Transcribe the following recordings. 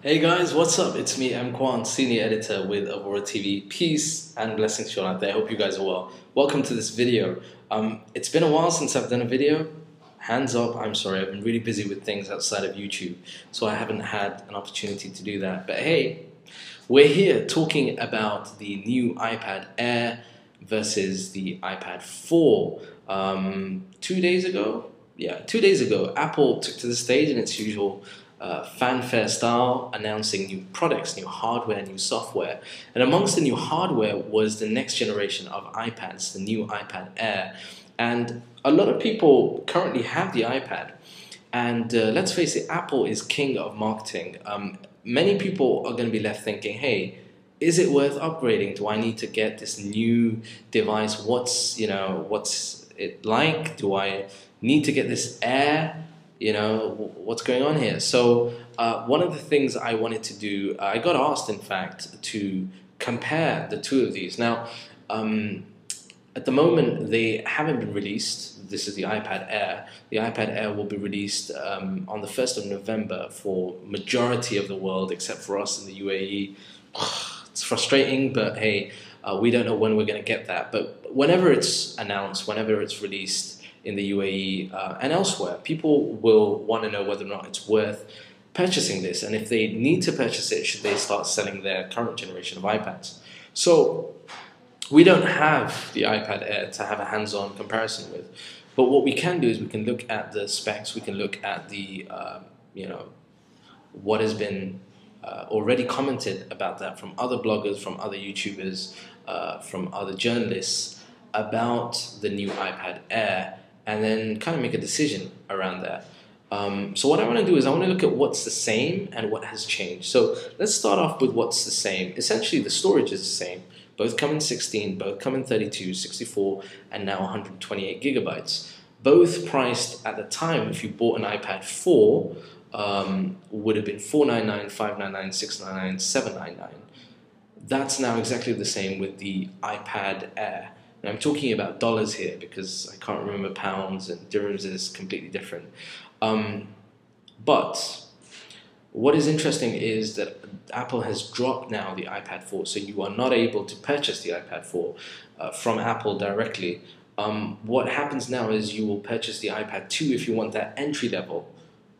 Hey guys, what's up? It's me, M. Kwan, Senior Editor with Aurora TV. Peace and blessings to you all out there. I hope you guys are well. Welcome to this video. It's been a while since I've done a video. Hands up, I'm sorry, I've been really busy with things outside of YouTube, so I haven't had an opportunity to do that. But hey, we're here talking about the new iPad Air versus the iPad 4. 2 days ago? Yeah, 2 days ago, Apple took to the stage in its usual fanfare style, announcing new products, new hardware, new software. And amongst the new hardware was the next generation of iPads, the new iPad Air. And a lot of people currently have the iPad. And let's face it, Apple is king of marketing. Many people are going to be left thinking, hey, is it worth upgrading? Do I need to get this new device? What's it like? Do I need to get this Air? What's going on here? So one of the things I wanted to do, I got asked, in fact, to compare the two of these. Now, at the moment, they haven't been released. This is the iPad Air. The iPad Air will be released on the 1st of November for majority of the world, except for us in the UAE. It's frustrating, but hey, we don't know when we're going to get that. But whenever it's announced, whenever it's released in the UAE and elsewhere, people will want to know whether or not it's worth purchasing this. And if they need to purchase it, should they start selling their current generation of iPads? So we don't have the iPad Air to have a hands-on comparison with. But what we can do is we can look at the specs, we can look at the, what has been already commented about that from other bloggers, from other YouTubers, from other journalists about the new iPad Air, and then kind of make a decision around that. So what I want to do is I want to look at what's the same and what has changed. So let's start off with what's the same. Essentially, the storage is the same. Both come in 16, both come in 32, 64, and now 128 gigabytes. Both priced at the time, if you bought an iPad 4, would have been $499, $599, $699, $799. That's now exactly the same with the iPad Air. And I'm talking about dollars here because I can't remember pounds, and dirhams is completely different. But what is interesting is that Apple has dropped now the iPad 4, so you are not able to purchase the iPad 4 from Apple directly. What happens now is you will purchase the iPad 2 if you want that entry-level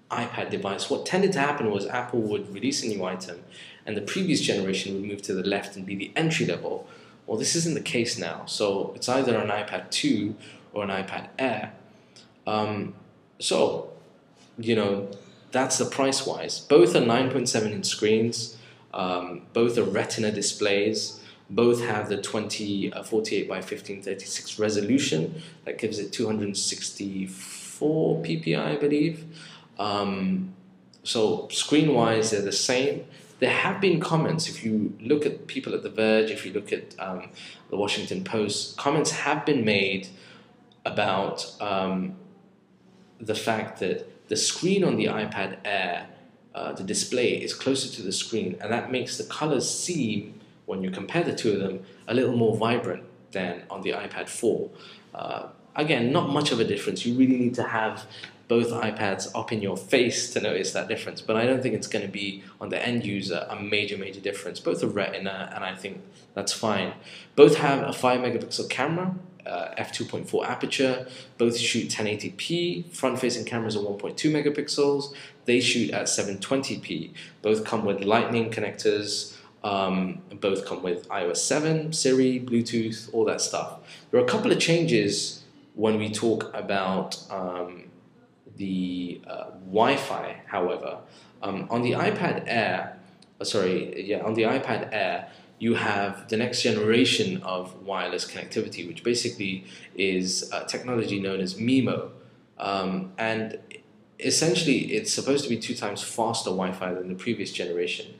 iPad device. What tended to happen was Apple would release a new item, and the previous generation would move to the left and be the entry-level. Well, this isn't the case now, so it's either an iPad 2 or an iPad Air. That's the price-wise. Both are 9.7-inch screens, both are Retina displays, both have the 2048 by 1536 resolution that gives it 264 ppi, I believe. So screen-wise, they're the same. There have been comments, if you look at people at The Verge, if you look at the Washington Post, comments have been made about the fact that the screen on the iPad Air, the display, is closer to the screen, and that makes the colors seem, when you compare the two of them, a little more vibrant than on the iPad 4. Again, not much of a difference. You really need to have both iPads up in your face to notice that difference, but I don't think it's going to be, on the end user, a major difference. Both are Retina, and I think that's fine. Both have a 5-megapixel camera, f2.4 aperture. Both shoot 1080p. Front-facing cameras are 1.2 megapixels. They shoot at 720p. Both come with Lightning connectors. Both come with iOS 7, Siri, Bluetooth, all that stuff. There are a couple of changes when we talk about the Wi-Fi, however. On the iPad Air, on the iPad Air, you have the next generation of wireless connectivity, which basically is technology known as MIMO. And essentially, it's supposed to be 2 times faster Wi-Fi than the previous generation.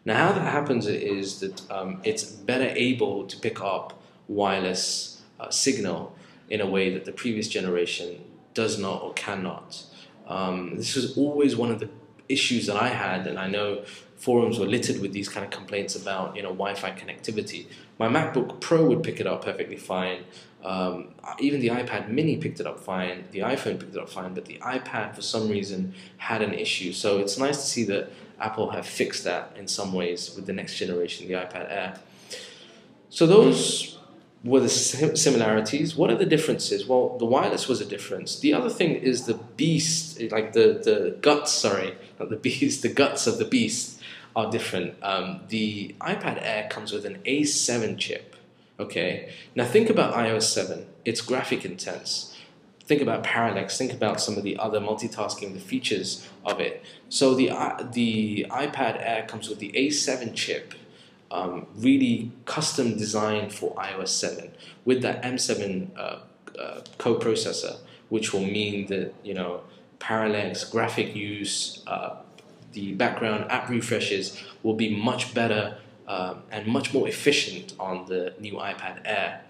Now, how that happens is that it's better able to pick up wireless signal in a way that the previous generation does not or cannot. This was always one of the issues that I had, and I know forums were littered with these kind of complaints about Wi-Fi connectivity. My MacBook Pro would pick it up perfectly fine. Even the iPad mini picked it up fine. The iPhone picked it up fine, but the iPad for some reason had an issue. So it's nice to see that Apple have fixed that in some ways with the next generation, the iPad Air. So those were the similarities. What are the differences? Well, the wireless was a difference. The other thing is the beast, like the guts, sorry, not the beast, the guts of the beast are different. The iPad Air comes with an A7 chip. Okay, now think about iOS 7. It's graphic intense. Think about parallax. Think about some of the other multitasking, the features of it. So the iPad Air comes with the A7 chip, really custom designed for iOS 7 with that M7 co-processor, which will mean that parallax, graphic use, the background app refreshes will be much better and much more efficient on the new iPad Air.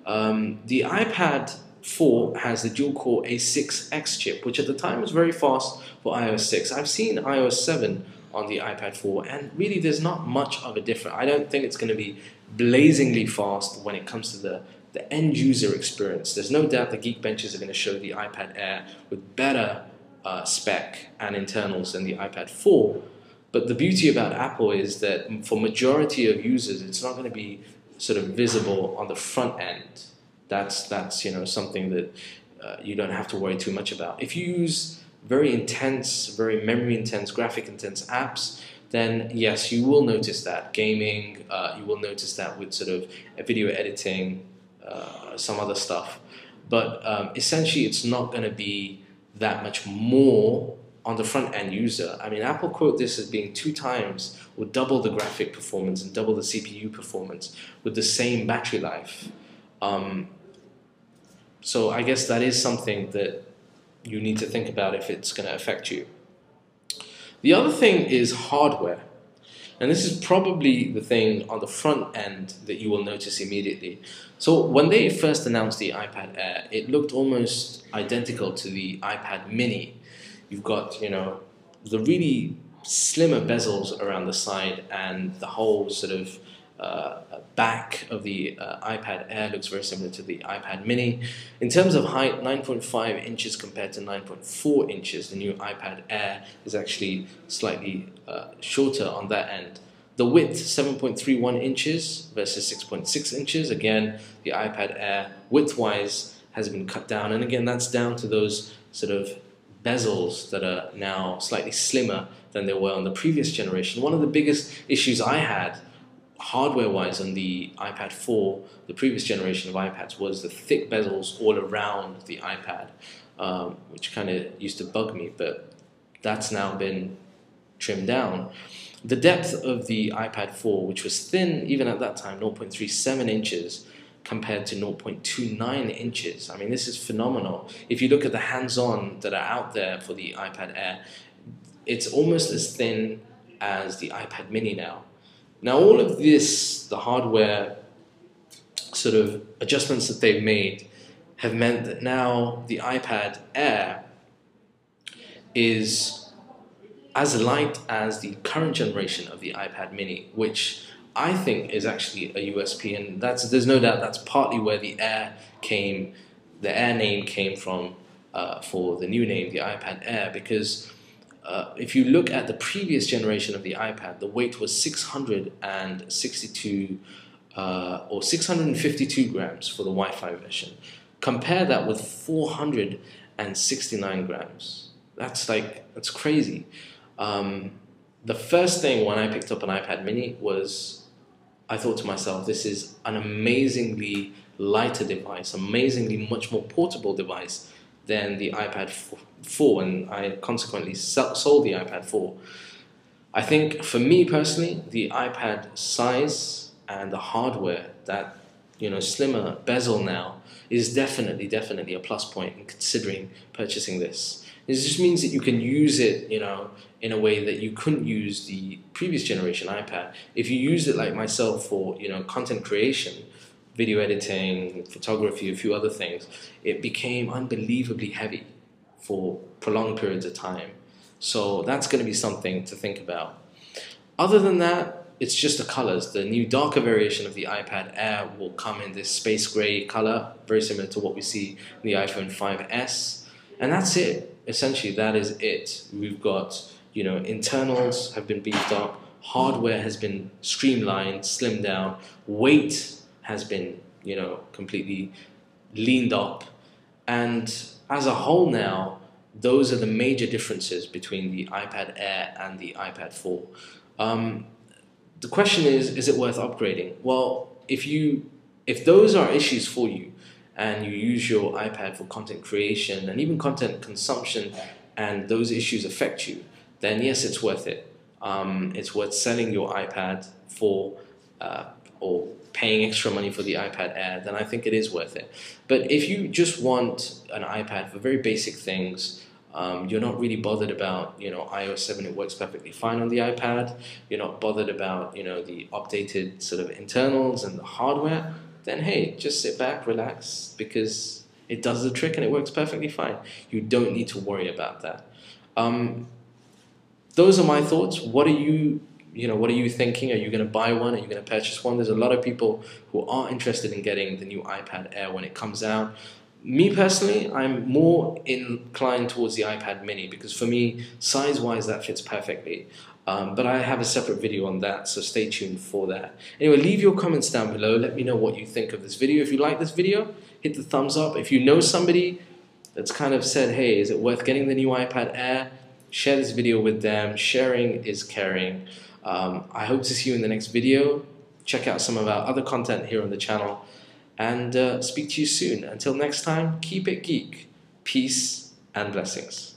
The iPad 4 has the dual-core A6X chip, which at the time was very fast for iOS 6. I've seen iOS 7 on the iPad 4, and really there's not much of a difference. I don't think it's going to be blazingly fast when it comes to the end-user experience. There's no doubt the Geekbenches are going to show the iPad Air with better spec and internals than the iPad 4. But the beauty about Apple is that for majority of users, it's not going to be sort of visible on the front end. That's something that you don't have to worry too much about. If you use very intense, very memory intense, graphic intense apps, then yes, you will notice that. Gaming, you will notice that with sort of video editing, some other stuff. But essentially, it's not going to be that much more on the front end user. I mean, Apple quote this as being 2 times or double the graphic performance and double the CPU performance with the same battery life. So I guess that is something that you need to think about if it's going to affect you. The other thing is hardware. And this is probably the thing on the front end that you will notice immediately. So when they first announced the iPad Air, it looked almost identical to the iPad mini. You've got, the really slimmer bezels around the side, and the whole sort of back of the iPad Air looks very similar to the iPad mini. In terms of height, 9.5 inches compared to 9.4 inches. The new iPad Air is actually slightly shorter on that end. The width, 7.31 inches versus 6.6 inches. Again, the iPad Air, width-wise, has been cut down. And again, that's down to those sort of bezels that are now slightly slimmer than they were on the previous generation. One of the biggest issues I had hardware-wise on the iPad 4, the previous generation of iPads, was the thick bezels all around the iPad, which kind of used to bug me, but that's now been trimmed down. The depth of the iPad 4, which was thin even at that time, 0.37 inches, compared to 0.29 inches. I mean, this is phenomenal. If you look at the hands-on that are out there for the iPad Air, it's almost as thin as the iPad mini now. Now, all of this, the hardware sort of adjustments that they've made, have meant that now the iPad Air is as light as the current generation of the iPad mini, which I think is actually a USP, and there's no doubt that's partly where the Air name came from for the new name, the iPad Air, because if you look at the previous generation of the iPad, the weight was 662 or 652 grams for the Wi-Fi version. Compare that with 469 grams. That's crazy. The first thing when I picked up an iPad mini was, I thought to myself, this is an amazingly lighter device, amazingly much more portable device than the iPad 4, and I consequently sold the iPad 4. I think for me personally, the iPad size and the hardware, that slimmer bezel now, is definitely a plus point in considering purchasing this. This just means that you can use it, in a way that you couldn't use the previous generation iPad. If you use it like myself for, content creation, video editing, photography, a few other things, it became unbelievably heavy for prolonged periods of time. So that's going to be something to think about. Other than that, it's just the colors. The new darker variation of the iPad Air will come in this space gray color, very similar to what we see in the iPhone 5S. And that's it. Essentially, that is it. We've got internals have been beefed up, hardware has been streamlined, slimmed down, weight has been, completely leaned up. And as a whole now, those are the major differences between the iPad Air and the iPad 4. The question is it worth upgrading? Well, if those are issues for you and you use your iPad for content creation and even content consumption and those issues affect you, then yes, it's worth it. It's worth selling your iPad for or paying extra money for the iPad Air, then I think it is worth it. But if you just want an iPad for very basic things, you're not really bothered about, iOS 7, it works perfectly fine on the iPad. You're not bothered about, the updated sort of internals and the hardware, then hey, just sit back, relax, because it does the trick and it works perfectly fine. You don't need to worry about that. Those are my thoughts. What are you thinking? Are you going to buy one? Are you going to purchase one? There's a lot of people who are interested in getting the new iPad Air when it comes out. Me personally, I'm more inclined towards the iPad mini because for me, size-wise, that fits perfectly. But I have a separate video on that, so stay tuned for that. Anyway, leave your comments down below. Let me know what you think of this video. If you like this video, hit the thumbs up. If you know somebody that's kind of said, hey, is it worth getting the new iPad Air? Share this video with them. Sharing is caring. I hope to see you in the next video. Check out some of our other content here on the channel. And speak to you soon. Until next time, keep it geek. Peace and blessings.